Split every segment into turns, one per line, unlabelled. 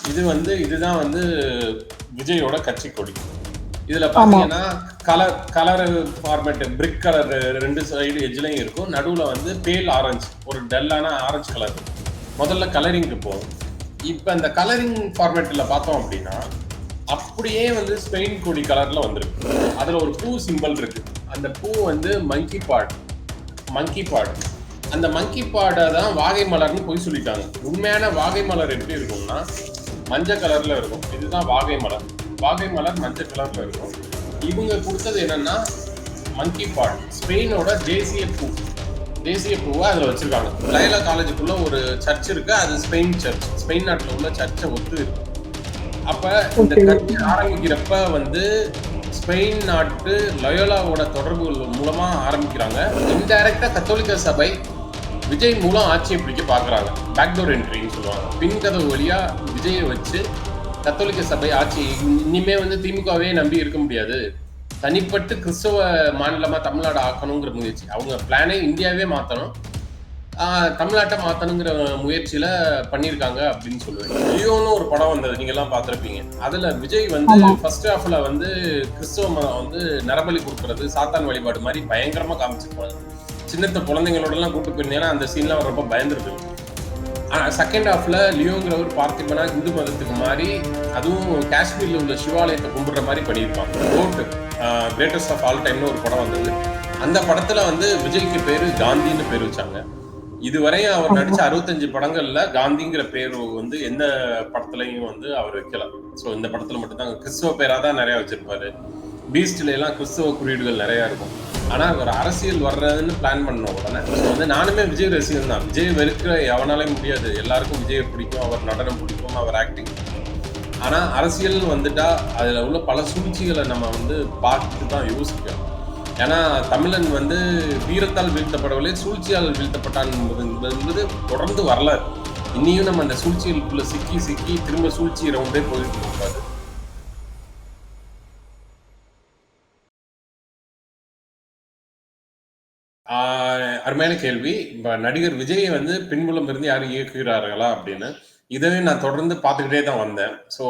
இதுதான் வந்து விஜயோட கட்சி கொடி. இதுல பாத்தீங்கன்னா colour format brick colour 2 side எட்ஜ்லயும் இருக்கும். நடுவுல வந்து பேல் ஆரஞ்சு, ஒரு டல்லான ஆரஞ்சு கலர். முதல்ல கலரிங்க்கு போகும். இப்ப இந்த கலரிங் ஃபார்மேட்ல பார்த்தோம் அப்படின்னா அப்படியே வந்து ஸ்பெயின் கொடி கலர்ல வந்திருக்கு. அதுல ஒரு பூ சிம்பிள் இருக்கு. அந்த பூ வந்து மங்கி பாட். அந்த மங்கி பாடை தான் வாகை மலர்னு போய் சொல்லிட்டாங்க. உண்மையான வாகை மலர் எப்படி இருக்கும்னா மஞ்சள் கலர்ல இருக்கும். இதுதான் வாகை மலர் மஞ்சள் கலர்ல இருக்கும். இவங்க கொடுத்தது என்னன்னா மங்கி பாட், ஸ்பெயினோட தேசிய பூவை அதில் வச்சிருக்காங்க. லயலா காலேஜுக்குள்ள ஒரு சர்ச் இருக்கு. அது ஸ்பெயின் நாட்டில் உள்ள சர்ச்சை ஒத்து இருக்கு. அப்ப இந்த கட்சி ஆரம்பிக்கிறப்ப வந்து ஸ்பெயின் நாட்டு லயோலாவோட தொடர்புகள் மூலமா ஆரம்பிக்கிறாங்க. இன்டைரக்டா கத்தோலிக்க சபை விஜய் மூலம் ஆட்சியை பிடிக்க பாக்குறாங்க. பேக்டோர் என்ட்ரின்னு சொல்லுவாங்க. பின்கதவு வழியா விஜயை வச்சு கத்தோலிக்க சபை ஆட்சி இனிமே வந்து திமுகவே நம்பி இருக்க முடியாது, தனிப்பட்டு கிறிஸ்தவ மாநிலமா தமிழ்நாடு ஆக்கணுங்கிற முயற்சி. அவங்க பிளானே இந்தியாவே மாத்தணும், தமிழ்நாட்டை மாத்தணுங்கிற முயற்சியில பண்ணியிருக்காங்க அப்படின்னு சொல்லுவேன். லியோன்னு ஒரு படம் வந்தது, நீங்க எல்லாம் பார்த்திருப்பீங்க. அதுல விஜய் வந்து ஃபர்ஸ்ட் ஹாஃப்ல வந்து கிறிஸ்தவ மதம் வந்து நரபலி கொடுக்கறது, சாத்தான் வழிபாடு மாதிரி பயங்கரமா காமிச்சிருப்பாங்க. சின்னத்த குழந்தைங்களோட எல்லாம் கூட்டு போயிருந்தீங்கன்னா அந்த சீன்லாம் ரொம்ப பயந்துருக்கு. செகண்ட் ஹாஃப்ல லியோங்கிறவர் பார்த்திபனா இந்து மதத்துக்கு மாறி, அதுவும் காஷ்மீர்ல உள்ள சிவாலயத்தை கும்பிடுற மாதிரி பண்ணியிருப்பாங்க. கோட் கிரேட்டஸ்ட் ஆஃப் ஆல் டைம்னு ஒரு படம் வந்தது. அந்த படத்துல வந்து விஜய்க்கு பேரு காந்தின்னு பேர் வச்சாங்க. இதுவரையும் அவர் நடிச்ச 65 படங்கள்ல காந்திங்கிற பேர் வந்து எந்த படத்துலையும் வந்து அவர் வைக்கல. ஸோ இந்த படத்துல மட்டும்தான் கிறிஸ்தவ பேரா தான் நிறைய வச்சிருப்பாரு. பீஸ்ட்ல எல்லாம் கிறிஸ்தவ குறியீடுகள் நிறைய இருக்கும். ஆனா அவர் அரசியல் வர்றதுன்னு பிளான் பண்ண உடனே வந்து நானுமே விஜய் ரசிகன் தான். விஜய் வெறுக்கிற எவனாலே முடியாது. எல்லாருக்கும் விஜயை பிடிக்கும், அவர் நடனம் பிடிக்கும், அவர் ஆக்டிங். ஆனா அரசியல் வந்துட்டா அதுல உள்ள பல சூழ்ச்சிகளை நம்ம வந்து பார்த்துட்டு தான் யோசிக்கணும். ஏன்னா தமிழன் வந்து வீரத்தால் வீழ்த்தப்படவில்லை, சூழ்ச்சியால் வீழ்த்தப்பட்டான் என்பது தொடர்ந்து வரலாறு. இன்னியும் நம்ம அந்த சூழ்ச்சிகளுக்குள்ள சிக்கி திரும்ப சூழ்ச்சி ரவுண்டே போயிட்டு இருக்காது. அருமையான கேள்வி. இப்ப நடிகர் விஜயை வந்து பின்புலம் இருந்து யாரும் இயக்குகிறார்களா அப்படின்னு இதவே நான் தொடர்ந்து பார்த்துக்கிட்டே தான் வந்தேன். ஸோ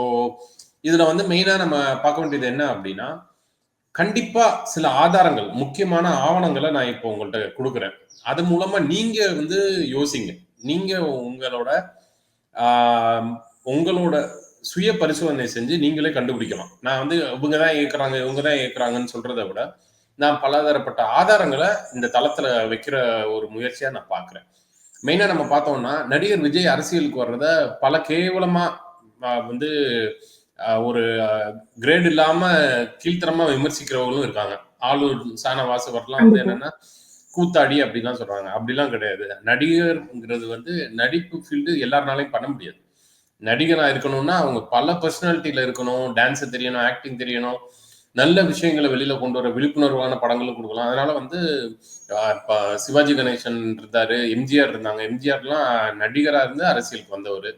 இதுல வந்து மெயினா நம்ம பார்க்க வேண்டியது என்ன அப்படின்னா, கண்டிப்பா சில ஆதாரங்கள், முக்கியமான ஆவணங்களை நான் இப்போ உங்கள்கிட்ட கொடுக்குறேன். அது மூலமா நீங்க வந்து யோசிங்க. நீங்க உங்களோட சுய பரிசோதனை செஞ்சு நீங்களே கண்டுபிடிக்கலாம். நான் வந்து இவங்க தான் இயக்குறாங்கன்னு சொல்றதை விட நான் பலதரப்பட்ட ஆதாரங்களை இந்த தளத்துல வைக்கிற ஒரு முயற்சியா நான் பார்க்கிறேன். மெயினா நம்ம பார்த்தோம்னா நடிகர் விஜய் அரசியலுக்கு வர்றத பல கேவலமா வந்து ஒரு கிரேட் இல்லாம கீழ்த்தரமா விமர்சிக்கிறவங்களும் இருக்காங்க. ஆளூர் சானவாசவர்லாம் வந்து என்னன்னா கூத்தாடி அப்படிலாம் சொல்றாங்க. அப்படிலாம் கிடையாது. நடிகர்ங்கிறது வந்து நடிப்பு ஃபீல்டு எல்லாருனாலையும் பண்ண முடியாது. நடிகரா இருக்கணும்னா அவங்க பல பர்சனாலிட்டியில இருக்கணும், டான்ஸ் தெரியணும், ஆக்டிங் தெரியணும், நல்ல விஷயங்களை வெளியில கொண்டு வர விழிப்புணர்வான படங்களும் கொடுக்கலாம். அதனால வந்து சிவாஜி கணேசன் இருந்தாரு, எம்ஜிஆர் இருந்தாங்க. எம்ஜிஆர்லாம் நடிகரா இருந்து அரசியலுக்கு வந்தவர்,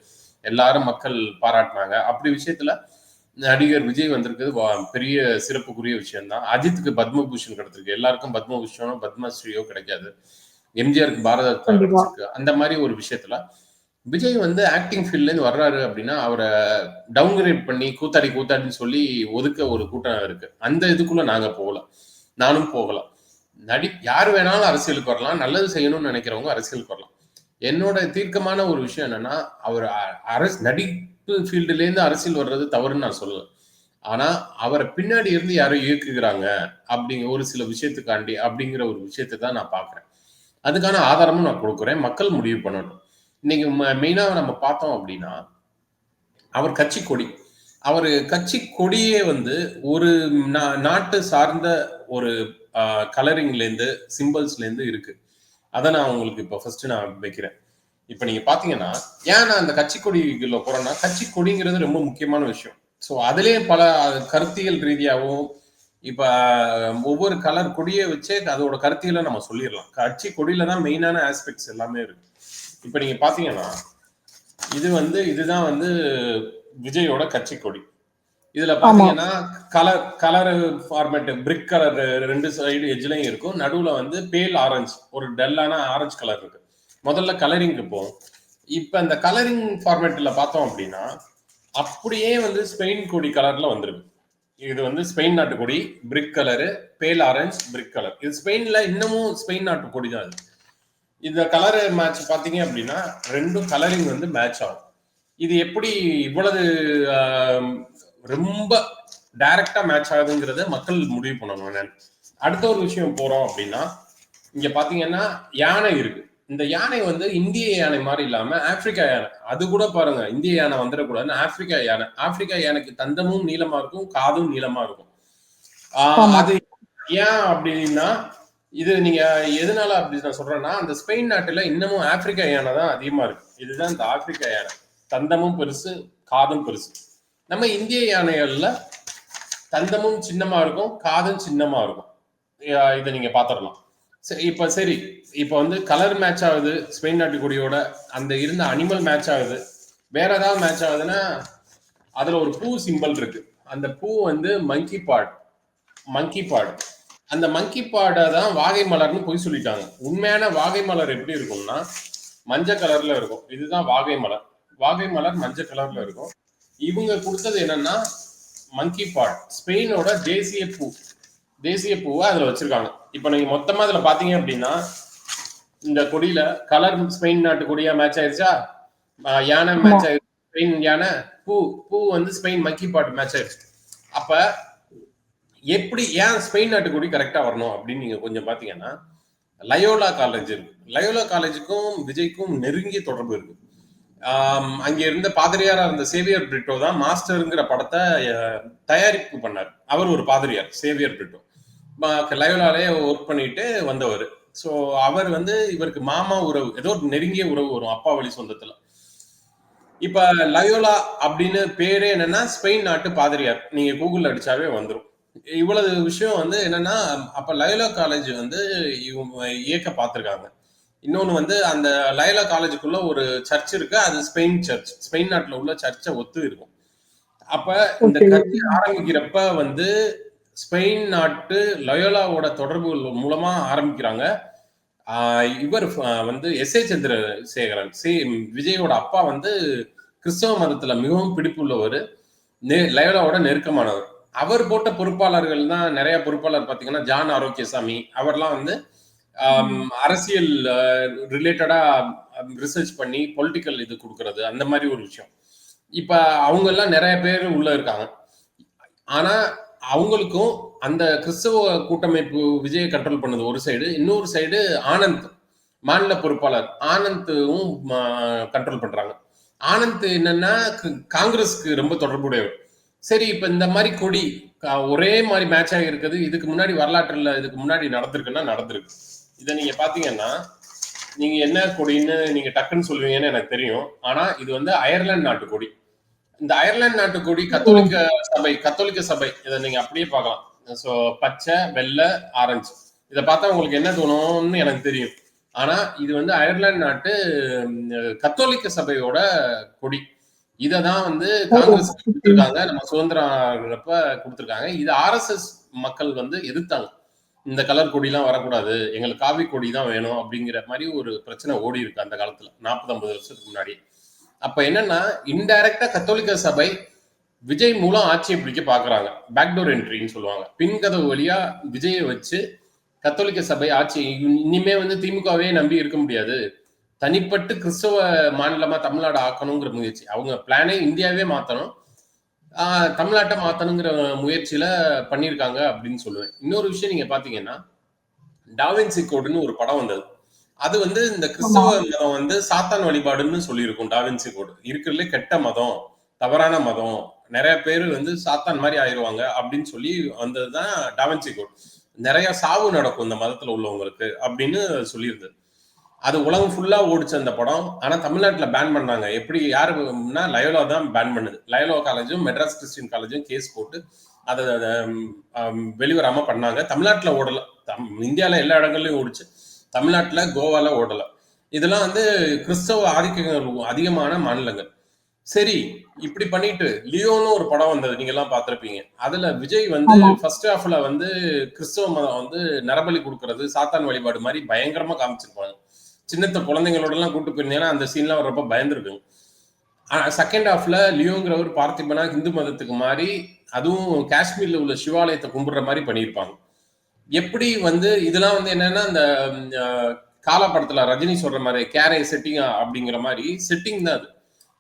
எல்லாரும் மக்கள் பாராட்டினாங்க. அப்படி விஷயத்துல நடிகர் விஜய் வந்திருக்கிறது பெரிய சிறப்புக்குரிய விஷயம் தான். அஜித்துக்கு பத்மபூஷன் கிடைச்சிருக்கு, எல்லாருக்கும் பத்மபூஷனோ பத்மஸ்ரீயோ கிடைக்காது. எம்ஜிஆருக்கு பாரத ரத்னா கிடைச்சிருக்கு. அந்த மாதிரி ஒரு விஷயத்துல விஜய் வந்து ஆக்டிங் ஃபீல்ட்லேருந்து வர்றாரு அப்படின்னா அவரை டவுன்கிரேட் பண்ணி கூத்தாடின்னு சொல்லி ஒதுக்க ஒரு கூட்டம் இருக்கு. அந்த இதுக்குள்ள நாங்க போகல, நானும் போகல. யார் வேணாலும் அரசியலுக்கு வரலாம், நல்லது செய்யணும்னு நினைக்கிறவங்க அரசியலுக்கு வரலாம். என்னோட தீர்க்கமான ஒரு விஷயம் என்னன்னா, அவர் நடிப்பு ஃபீல்டுலேருந்து அரசியல் வர்றது தவறுன்னு நான் சொல்லல. ஆனா அவரை பின்னாடி இருந்து யாரும் இயக்குகிறாங்க அப்படிங்கிற ஒரு சில விஷயத்துக்காண்டி அப்படிங்கிற ஒரு விஷயத்தை தான் நான் பார்க்குறேன். அதுக்கான ஆதாரமும் நான் கொடுக்குறேன். மக்கள் முடிவு பண்ணணும். இன்னைக்கு மெயினா நம்ம பார்த்தோம் அப்படின்னா அவர் கட்சி கொடியே வந்து ஒரு நாட்டு சார்ந்த ஒரு கலரிங்ல இருந்து சிம்பிள்ஸ்ல இருந்து இருக்கு. அதை நான் உங்களுக்கு இப்போ ஃபர்ஸ்ட் நான் வைக்கிறேன். இப்ப நீங்க பாத்தீங்கன்னா ஏன் நான் அந்த கட்சி கொடிக்குள்ள போறேன்னா, கட்சி கொடிங்கிறது ரொம்ப முக்கியமான விஷயம். ஸோ அதுலயே பல கருத்தியல் ரீதியாகவும் இப்ப ஒவ்வொரு கலர் கொடியை வச்சே அதோட கருத்தியலை நம்ம சொல்லிடலாம். கட்சி கொடியில தான் மெயினான ஆஸ்பெக்ட்ஸ் எல்லாமே இருக்கு. இப்ப நீங்க பாத்தீங்கன்னா இதுதான் வந்து விஜயோட கட்சி கொடி. இதுல பாத்தீங்கன்னா colour format brick colour 2 side எட்ஜ்லயும் இருக்கும். நடுவுல வந்து பேல் ஆரஞ்சு, ஒரு டல்லான ஆரஞ்சு கலர் இருக்கு. முதல்ல கலரிங்க்கு போகும். இப்ப இந்த கலரிங் ஃபார்மேட்ல பார்த்தோம் அப்படின்னா அப்படியே வந்து ஸ்பெயின் கொடி கலர்ல வந்துருக்கு. இது வந்து ஸ்பெயின் நாட்டு கொடி, பிரிக் கலரு, பேல் ஆரஞ்சு, பிரிக் கலர். இது ஸ்பெயின்ல இன்னமும் ஸ்பெயின் நாட்டு கொடி தான் இது. இந்த கலர் மேட்ச் பாத்தீங்க அப்படின்னா ரெண்டும் கலரிங் வந்து மேட்ச் ஆகும். இது எப்படி இவ்வளவு ரொம்ப டைரக்டா மேட்ச் ஆகுதுங்கிறத மக்கள் முடிவு பண்ணணும். அடுத்த ஒரு விஷயம் போறோம் அப்படின்னா இங்க பாத்தீங்கன்னா யானை இருக்கு. இந்த யானை வந்து இந்திய யானை மாதிரி இல்லாம ஆப்பிரிக்கா யானை. அது கூட பாருங்க, இந்திய யானை வந்துடக்கூடாதுன்னு ஆப்பிரிக்கா யானை. ஆப்பிரிக்கா யானைக்கு தந்தமும் நீளமா இருக்கும், காதும் நீளமா இருக்கும். அது ஏன் அப்படின்னா இது நீங்க எதனால அப்படி நான் சொல்றேன்னா அந்த ஸ்பெயின் நாட்டுல இன்னமும் ஆப்பிரிக்கா யானை தான் அதிகமா இருக்கு. இதுதான் இந்த ஆப்பிரிக்கா யானை. தந்தமும் பெருசு, காதும் பெருசு. நம்ம இந்திய யானைகள்ல தந்தமும் சின்னமா இருக்கும், காதும் சின்னமா இருக்கும். இதை நீங்க பாத்திரலாம். சரி இப்ப வந்து கலர் மேட்ச் ஆகுது ஸ்பெயின் நாட்டு கொடியோட, அந்த இருந்த அனிமல் மேட்ச் ஆகுது. வேற ஏதாவது மேட்ச் ஆகுதுன்னா அதுல ஒரு பூ சிம்பிள் இருக்கு. அந்த பூ வந்து மங்கி பாட். அந்த மங்கி பாடை தான் வாகை மலர்னு போய் சொல்லிட்டாங்க. உண்மையான வாகை மலர் எப்படி இருக்கும்னா மஞ்சள் கலர்ல இருக்கும். இதுதான் வாகை மலர் மஞ்சள் கலர்ல இருக்கும். இவங்க கொடுத்தது என்னன்னா மங்கி பாட், ஸ்பெயினோட தேசிய பூவை அதுல வச்சிருக்காங்க. இப்ப நீங்க மொத்தமா அதுல பாத்தீங்க அப்படின்னா இந்த கொடியில கலர் ஸ்பெயின் நாட்டு கொடியா மேட்ச் ஆயிருச்சா, யானை மேட்ச் ஆயிருச்சு, ஸ்பெயின் யானை. பூ வந்து ஸ்பெயின் மங்கி பாட் மேட்ச் ஆயிருச்சு. அப்ப எப்படி ஏன் ஸ்பெயின் நாட்டு கொடி கரெக்டா வரணும் அப்படின்னு நீங்க கொஞ்சம் பாத்தீங்கன்னா லயோலா காலேஜ் இருக்கு. லயோலா காலேஜுக்கும் விஜய்க்கும் நெருங்கிய தொடர்பு இருக்கு. அங்க இருந்த பாதிரியாரா இருந்த சேவியர் பிரிட்டோ தான் மாஸ்டருங்கிற படத்தை தயாரிப்பு பண்ணார். அவர் ஒரு பாதிரியார், சேவியர் பிரிட்டோ. லயோலாலே ஒர்க் பண்ணிட்டு வந்தவர். ஸோ அவர் வந்து இவருக்கு மாமா உறவு, ஏதோ ஒரு நெருங்கிய உறவு வரும் அப்பா வழி சொந்தத்துல. இப்ப லயோலா அப்படின்னு பேரே என்னன்னா ஸ்பெயின் நாட்டு பாதிரியார். நீங்க கூகுள் அடிச்சாவே வந்துடும். இவ்வளவு விஷயம் வந்து என்னன்னா அப்ப லயோலா காலேஜ் வந்து இவங்க இயக்க பார்த்திருக்காங்க. இன்னொன்னு வந்து அந்த லயோலா காலேஜுக்குள்ள ஒரு சர்ச் இருக்கு. அது ஸ்பெயின் சர்ச், ஸ்பெயின் நாட்டுல உள்ள சர்ச்சை ஒத்து இருக்கும். அப்ப இந்த கட்சி ஆரம்பிக்கிறப்ப வந்து ஸ்பெயின் நாட்டு லயோலாவோட தொடர்புகள் மூலமா ஆரம்பிக்கிறாங்க. இவர் வந்து எஸ்.ஏ. சந்திரசேகரன், விஜயோட அப்பா வந்து கிறிஸ்தவ மதத்துல மிகவும் பிடிப்புள்ளவர், லயோலாவோட நெருக்கமானவர். அவர் போட்ட பொறுப்பாளர்கள் தான் நிறைய பொறுப்பாளர் பாத்தீங்கன்னா ஜான் ஆரோக்கியசாமி, அவர்லாம் வந்து அரசியல் ரிலேட்டடா ரிசர்ச் பண்ணி பொலிட்டிக்கல் இது கொடுக்கறது, அந்த மாதிரி ஒரு விஷயம். இப்ப அவங்க எல்லாம் நிறைய பேர் உள்ள இருக்காங்க. ஆனா அவங்களுக்கும் அந்த கிறிஸ்தவ கூட்டமைப்பு விஜயை கண்ட்ரோல் பண்ணது ஒரு சைடு, இன்னொரு சைடு ஆனந்த் மாநில பொறுப்பாளர் ஆனந்தும் கண்ட்ரோல் பண்றாங்க. ஆனந்த் என்னன்னா காங்கிரஸ்க்கு ரொம்ப தொடர்புடையவர். சரி, இப்ப இந்த மாதிரி கொடி ஒரே மாதிரி மேட்ச் ஆகி இருக்குது. இதுக்கு முன்னாடி வரலாற்றுல இதுக்கு முன்னாடி நடந்திருக்கு. இதை நீங்க பாத்தீங்கன்னா நீங்க என்ன கொடின்னு நீங்க டக்குன்னு சொல்லுவீங்கன்னு எனக்கு தெரியும். ஆனா இது வந்து அயர்லாந்து நாட்டு கொடி. இந்த அயர்லாந்து நாட்டு கொடி கத்தோலிக்க சபை இதை நீங்க அப்படியே பார்க்கலாம். ஸோ பச்சை, வெள்ளை, ஆரஞ்சு. இதை பார்த்தா உங்களுக்கு என்ன தோணும்னு எனக்கு தெரியும். ஆனா இது வந்து அயர்லாந்து நாட்டு கத்தோலிக்க சபையோட கொடி. இததான் வந்து காங்கிரஸ் கொடுத்திருக்காங்க, நம்ம சுதந்திரம் கொடுத்திருக்காங்க. இது RSS மக்கள் வந்து எதிர்த்தாங்க. இந்த கலர் கொடி எல்லாம் வரக்கூடாது, எங்களுக்கு காவி கொடி தான் வேணும் அப்படிங்கிற மாதிரி ஒரு பிரச்சனை ஓடி இருக்கு அந்த காலத்துல, 40-50 வருஷத்துக்கு முன்னாடி. அப்ப என்னன்னா இன்டைரக்டா கத்தோலிக்க சபை விஜய் மூலம் ஆட்சியை பிடிக்க பாக்குறாங்க. பேக்டோர் என்ட்ரின்னு சொல்லுவாங்க. பின்கதவு வழியா விஜயை வச்சு கத்தோலிக்க சபை ஆட்சி இனிமே வந்து திமுகவே நம்பி இருக்க முடியாது, தனிப்பட்டு கிறிஸ்தவ மாநிலமா தமிழ்நாடு ஆக்கணுங்கிற முயற்சி. அவங்க பிளானே இந்தியாவே மாத்தணும், தமிழ்நாட்டை மாத்தணுங்கிற முயற்சியில பண்ணியிருக்காங்க அப்படின்னு சொல்லுவேன். இன்னொரு விஷயம் நீங்க பாத்தீங்கன்னா டாவின்சி கோடுன்னு ஒரு படம் வந்தது. அது வந்து இந்த கிறிஸ்தவ மதம் வந்து சாத்தான் வழிபாடுன்னு சொல்லியிருக்கும். டாவின்சி கோடு இருக்கிறதுல கெட்ட மதம், தவறான மதம், நிறைய பேர் வந்து சாத்தான் மாதிரி ஆயிடுவாங்க அப்படின்னு சொல்லி வந்ததுதான் டாவின்சி கோடு. நிறைய சாவு நடக்கும் இந்த மதத்துல உள்ளவங்களுக்கு அப்படின்னு சொல்லியிருந்தது. அது உலகம் ஃபுல்லா ஓடிச்சு அந்த படம். ஆனா தமிழ்நாட்டுல பேன் பண்ணாங்க. எப்படி, யாருன்னா லயோலா தான் பேன் பண்ணுது. லயோலா காலேஜும் மெட்ராஸ் கிறிஸ்டியன் காலேஜும் கேஸ் போட்டு அதை வெளிவராம பண்ணாங்க. தமிழ்நாட்டுல ஓடல, இந்தியால எல்லா இடங்கள்லயும் ஓடிச்சு, தமிழ்நாட்டுல கோவால ஓடல. இதெல்லாம் வந்து கிறிஸ்தவ ஆதிக்கங்கள் அதிகமான மாநிலங்கள். சரி, இப்படி பண்ணிட்டு லியோன்னு ஒரு படம் வந்தது, நீங்க எல்லாம் பார்த்திருப்பீங்க. அதுல விஜய் வந்து ஃபர்ஸ்ட் ஹாஃப்ல வந்து கிறிஸ்தவ மதம் வந்து நரபலி கொடுக்கறது, சாத்தான் வழிபாடு மாதிரி பயங்கரமா காமிச்சிருப்பாங்க. சின்னத்த குழந்தைங்களோட எல்லாம் கூட்டு போயிருந்தீங்கன்னா அந்த சீன்லாம் ரொம்ப பயந்துருக்குங்க. செகண்ட் ஹாஃப்ல லியோங்கிறவர் பார்த்திபனா ஹிந்து மதத்துக்கு மாறி, அதுவும் காஷ்மீர்ல உள்ள சிவாலயத்த கும்பிடுற மாரி பண்ணியிருப்பாங்க. எப்படி வந்து இதெல்லாம் வந்து என்னன்னா, அந்த அ காலா படத்துல ரஜினி சொல்ற மாரி, "கேரை செட்டிங்கா" அப்படிங்கிற மாரி செட்டிங் தான் அது.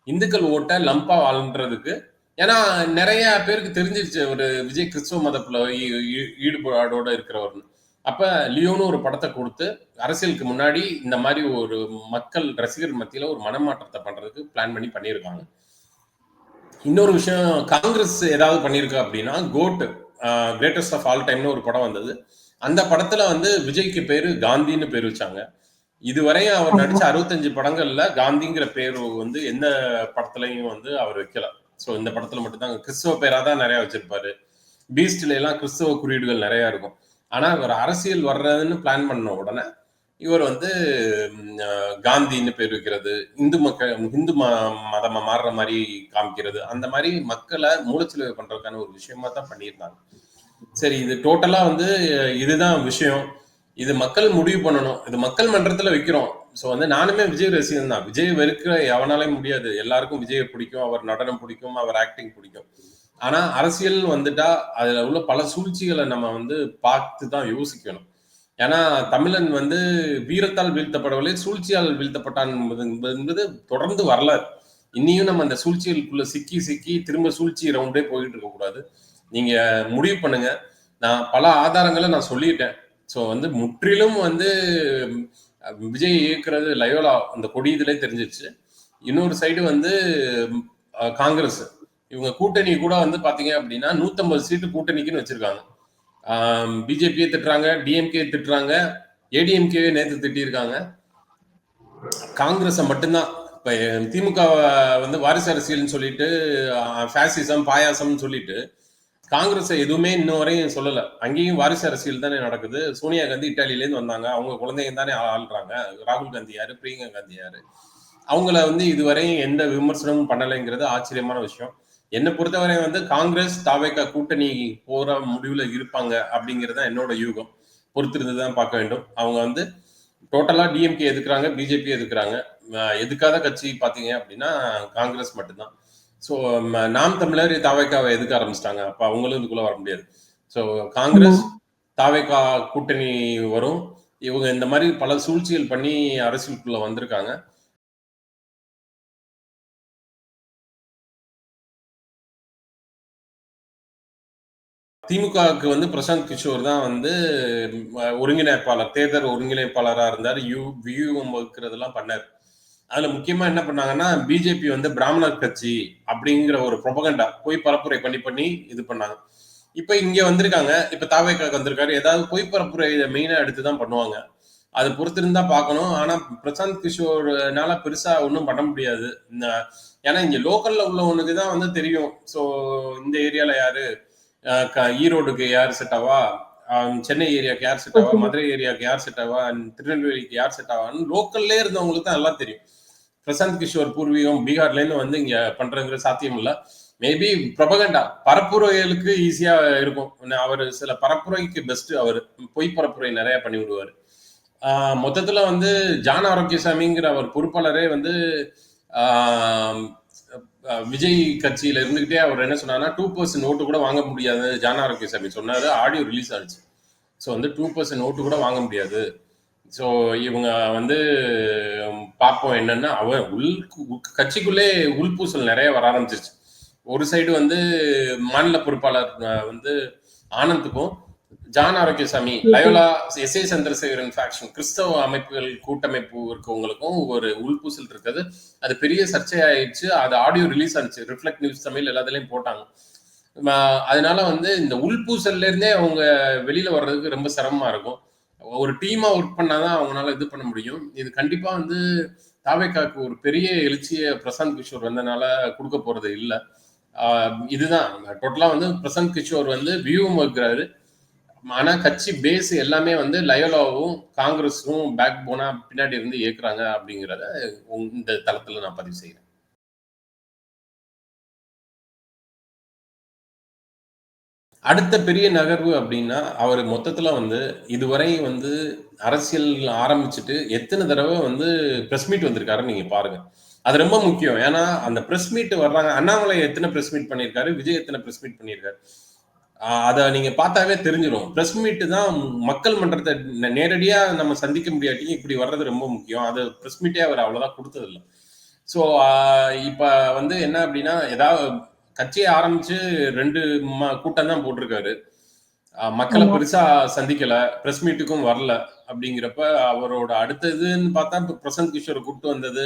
இந்துக்கள் ஓட்ட லம்பா வாழ்ன்றதுக்கு. ஏன்னா, நெறைய பேருக்கு தெரிஞ்சிருச்சு ஒரு விஜய் கிறிஸ்துவ மதத்துல ஈடுபாடோட இருக்கிறவர்ன்னு. அப்ப லியோன்னு ஒரு படத்த குடுத்து, அரசியலுக்கு முன்னாடி இந்த மாரி ஒரு மக்கள் ரசிகர் மத்தியில ஒரு மனமாற்றத்த பண்றதுக்கு பிளான் பண்ணி பண்ணியிருக்காங்க. இன்னொரு விஷயம் காங்கிரஸ் ஏதாவது பண்ணியிருக்கா அப்படின்னா, கோட் கிரேட்டஸ்ட் ஆஃப் ஆல் டைம்னு ஒரு படம் வந்தது. அந்த படத்துல வந்து விஜய்க்கு பேரு காந்தின்னு பேர் வச்சாங்க. இதுவரையும் அவர்
ஆமா.
நடிச்ச 65 படங்கள்ல காந்திங்கிற பேரு வந்து எந்த படத்துலயும் வந்து அவர் வைக்கல. ஸோ இந்த படத்துல மட்டும் தான் கிறிஸ்தவ பேரா தான் நெறைய வச்சிருப்பாரு. பீஸ்ட்ல எல்லாம் கிறிஸ்தவ குறியீடுகள் நெறைய இருக்கும். ஆனா இவர் அரசியல் வர்றதுன்னு பிளான் பண்ண உடனே, இவர் வந்து காந்தின்னு பேர் வைக்கிறது, இந்து மதமா மாறுற மாரி காமிக்கிறது, அந்த மாரி மக்கள மூளைச்சலவை பண்றதுக்கான ஒரு விஷயமா தான் பண்ணியிருந்தாங்க. சரி இது டோட்டலா வந்து இதுதான் விஷயம். இது மக்கள் முடிவு பண்ணணும். இது மக்கள் மன்றத்துல வைக்கிறோம். ஸோ வந்து நானுமே விஜய் ரசிகன் தான். விஜய் வெறுக்க எவனாலயும் முடியாது. எல்லாருக்கும் விஜய பிடிக்கும். அவர் நடனம் பிடிக்கும். அவர் ஆக்டிங் பிடிக்கும். ஆனா அரசியல் வந்துட்டா, அதுல உள்ள பல சூழ்ச்சிகள நம்ம வந்து பார்த்து தான் யோசிக்கணும். ஏன்னா, தமிழன் வந்து வீரத்தால் வீழ்த்தப்படவில்லை, சூழ்ச்சியால் வீழ்த்தப்பட்டான் என்பது தொடர்ந்து வரலாறு. இன்னியும் நம்ம அந்த சூழ்ச்சிகளுக்குள்ள சிக்கி, சிக்கி திரும்ப சூழ்ச்சி ரவுண்டே போயிட்டு இருக்கக்கூடாது. நீங்க முடிவு பண்ணுங்க. நான் பல ஆதாரங்கள நான் சொல்லிட்டேன். ஸோ வந்து முற்றிலும் வந்து விஜய் இயக்குறது லயோலா அந்த கொடி இதுலயே தெரிஞ்சிருச்சு. இன்னொரு சைடு வந்து காங்கிரஸ். இவங்க கூட்டணி கூட வந்து பார்த்தீங்க அப்படின்னா, 150 சீட்டு கூட்டணிக்குன்னு வச்சிருக்காங்க. பிஜேபியே திட்டுறாங்க, டிஎம்கே திட்டுறாங்க, ஏடிஎம்கேவே நேத்து திட்டியிருக்காங்க. காங்கிரஸ மட்டும்தான் இப்ப திமுக வந்து வாரிசு அரசியல்னு சொல்லிட்டு, ஃபேசிசம், பாயாசம்னு சொல்லிட்டு, காங்கிரஸ எதுவுமே இன்ன வரையும் சொல்லல. அங்கேயும் வாரிசு அரசியல் தானே நடக்குது. சோனியா காந்தி இட்டாலியிலேருந்து வந்தாங்க. அவங்க குழந்தைங்க தானே ஆள்றாங்க. ராகுல் காந்தி யாரு? பிரியங்கா காந்தி யாரு? அவங்கள வந்து இதுவரையும் எந்த விமர்சனமும் பண்ணலைங்கிறது ஆச்சரியமான விஷயம். என்ன பொறுத்தவரை வந்து காங்கிரஸ், தாவேகா கூட்டணி போற முடிவுல இருப்பாங்க அப்படிங்கிறது தான் என்னோட யூகம். பொறுத்திருந்து தான் பார்க்க வேண்டும். அவங்க வந்து டோட்டலா டிஎம்கே எதுக்குறாங்க, பிஜேபி எதுக்குறாங்க. எதுக்காத கட்சி பார்த்தீங்க அப்படின்னா காங்கிரஸ் மட்டும்தான். ஸோ நாம் தமிழர் தாவேக்காவை எதுக்க ஆரம்பிச்சிட்டாங்க. அப்ப அவங்களும் இதுக்குள்ள வர முடியாது. ஸோ
ஆமா.
காங்கிரஸ், தாவேகா கூட்டணி வரும். இவங்க இந்த மாதிரி பல சூழ்ச்சிகள் பண்ணி அரசியலுக்குள்ள வந்திருக்காங்க. திமுகவுக்கு வந்து பிரசாந்த் கிஷோர் தான் வந்து ஒருங்கிணைப்பாளர், தேர்தல் ஒருங்கிணைப்பாளரா இருந்தாரு. வியூகம் வகுக்கிறதெல்லாம் பண்ணாரு. அதுல முக்கியமா என்ன பண்ணாங்கன்னா, பிஜேபி வந்து பிராமணர் கட்சி அப்படிங்கிற ஒரு புரொபகண்டா பொய் பரப்புரை பண்ணி பண்ணி இது பண்ணாங்க. இப்ப இங்க வந்திருக்காங்க. இப்ப தாவேக்காக்கு வந்திருக்காரு. ஏதாவது பொய் பரப்புரை மெயினா எடுத்து தான் பண்ணுவாங்க. அது பொறுத்திருந்தா பார்க்கணும். ஆனா பிரசாந்த் கிஷோர்னால பெருசா ஒண்ணும் பண்ண முடியாது. ஏன்னா இங்க லோக்கல்ல உள்ளவனுக்கு தான் வந்து தெரியும். சோ இந்த ஏரியால யாரு ஈரோடுக்கு யார் செட் ஆவா, சென்னை ஏரியாவுக்கு யார் செட் ஆவா,
ஓகே.
மதுரை ஏரியாவுக்கு யார் செட் ஆவா, திருநெல்வேலிக்கு யார் செட் ஆவான்னு லோக்கல்லே இருந்தவங்களுக்கு தான் நல்லா தெரியும். பிரசாந்த் கிஷோர் பூர்வீகம் பீகார்லேருந்து வந்து இங்க பண்றதுங்கிற சாத்தியம் இல்ல. மேபி ப்ரொபகண்டா பரப்புரைகளுக்கு ஈஸியா இருக்கும். அவர் சில பரப்புரைக்கு பெஸ்ட் அவர். பொய் பரப்புரை நிறைய பண்ணி விடுவாரு. மொத்தத்துல வந்து ஜான் ஆரோக்கியசாமிங்கிற அவர் பொறுப்பாளரே வந்து ஆஹ் விஜய் கட்சியில இருந்துகிட்டே அவர் என்ன சொன்னார்னா 2% ஓட்டு கூட வாங்க முடியாது ஜான் ஆரோக்கியசாமி சொன்னாரு. ஆடியோ ரிலீஸ் ஆச்சு. ஸோ வந்து 2% ஓட்டு கூட வாங்க முடியாது. ஸோ இவங்க வந்து பார்ப்போம் என்னன்னா அவன் கட்சிக்குள்ளே உள்பூசல் நிறைய வர ஆரம்பிச்சிருச்சு. ஒரு சைடு வந்து மாநில பொறுப்பாளர் வந்து ஆனந்துக்கும் John Arokiasamy
okay.
Loyola SA Chandrasekaran faction கிறிஸ்தவ அமைப்புகள் கூட்டமைப்பு இருக்கவங்களுக்கும் ஒரு உள்பூசல் இருக்குது. அது பெரிய சர்ச்சையாயிடுச்சு. அது ஆடியோ ரிலீஸ் ஆனிச்சு. ரிஃப்ளெக்ட் நியூஸ் தமிழ் எல்லாத்துலயும் போட்டாங்க. அதனால வந்து இந்த உள்பூசல்ல இருந்தே அவங்க வெளியில வர்றதுக்கு ரொம்ப சிரமமா இருக்கும். ஒரு டீமா ஒர்க் பண்ணாதான் அவங்களால இது பண்ண முடியும். இது கண்டிப்பா வந்து தாவேக்காக்கு ஒரு பெரிய எழுச்சியை பிரசாந்த் கிஷோர் வந்தனால கொடுக்க போறது இல்ல. இதுதான் டோட்டலா வந்து பிரசாந்த் கிஷோர் வந்து வியூவும் இருக்கிறாரு. ஆனா கட்சி பேஸ் எல்லாமே வந்து லயோலாவும் காங்கிரஸும் பேக் போனா பின்னாடி இருந்து இயக்குறாங்க அப்படிங்கிறத இந்த தளத்துல நான் பதிவு செய்யறேன். அடுத்த பெரிய நகர்வு அப்படின்னா, அவரு மொத்தத்துல வந்து இதுவரை வந்து அரசியல் ஆரம்பிச்சுட்டு எத்தன தடவ வந்து பிரஸ் மீட் வந்திருக்காருன்னு நீங்க பாருங்க. அது ரொம்ப முக்கியம். ஏன்னா, அந்த பிரஸ் மீட் வர்றாங்க. அண்ணாமலை எத்தன பிரஸ் மீட் பண்ணியிருக்காரு, விஜய் எத்தன பிரஸ் மீட் பண்ணியிருக்காரு. அத நீங்க பார்த்தாவே தெரிஞ்சிரும். பிரஸ் மீட் தான் மக்கள் மன்றத்த நேரடியா நம்ம சந்திக்க முடியாட்டியும் இப்படி வர்றது ரொம்ப முக்கியம். அது பிரஸ் மீட்டே அவர் அவ்வளவா குடுத்ததில்ல. ஸோ, இப்ப வந்து என்ன அப்படின்னா, கட்சிய ஆரம்பிச்சு 2 கூட்டம் தான் போட்டிருக்காரு. மக்கள
ஆமா.
பெருசா சந்திக்கல. பிரஸ் மீட்டுக்கும் வரல. அப்படிங்கிறப்ப அவரோட அடுத்த இதுன்னு பார்த்தா, இப்ப பிரசாந்த் கிஷோர கூப்ட்டு வந்தது.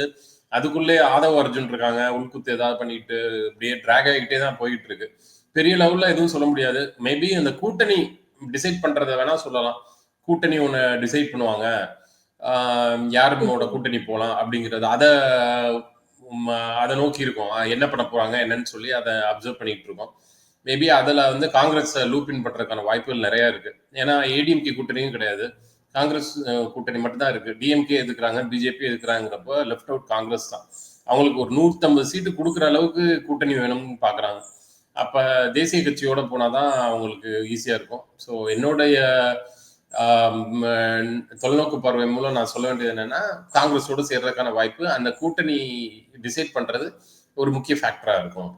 அதுக்குள்ளே ஆதவ் அர்ஜுன் இருக்காங்க. உள்குத்து ஏதாவது பண்ணிட்டு இப்படியே டிராக் ஆகிட்டே தான் போயிட்டு இருக்கு. பெரிய லெவல்ல எதுவும் சொல்ல முடியாது. மேபி அந்த கூட்டணி டிசைட் பண்றத வேணா சொல்லலாம். கூட்டணி ஒண்ணு டிசைட் பண்ணுவாங்க. ஆ யாரோட கூட்டணி போலாம் அப்படிங்கிறது. அத நோக்கி இருக்கோம். என்ன பண்ண போறாங்க என்னன்னு சொல்லி அத அப்சர்வ் பண்ணிட்டு இருக்கோம். மேபி அதுல வந்து காங்கிரஸ் லூப் இன் பண்றதுக்கான வாய்ப்புகள் நெறைய இருக்கு. ஏன்னா ஏடிஎம்கே கூட்டணியும் கிடையாது. காங்கிரஸ் கூட்டணி மட்டும் தான் இருக்கு. டிஎம்கே எதுக்குறாங்க, பிஜேபி எதுக்குறாங்கிறப்ப லெஃப்ட் அவுட் காங்கிரஸ் தான். அவங்களுக்கு ஒரு 150 சீட்டு குடுக்குற அளவுக்கு கூட்டணி வேணும்னு பார்க்குறாங்க. அப்ப தேசிய கட்சியோட போனா தான் அவங்களுக்கு ஈஸியா இருக்கும். ஸோ என்னுடைய ஆ ம தொலைநோக்கு பார்வை மூலம் நான் சொல்ல வேண்டியது என்னன்னா, காங்கிரஸோட சேர்றதுக்கான வாய்ப்பு அந்த கூட்டணி டிசைட் பண்றது ஒரு முக்கிய ஃபேக்டரா இருக்கும்.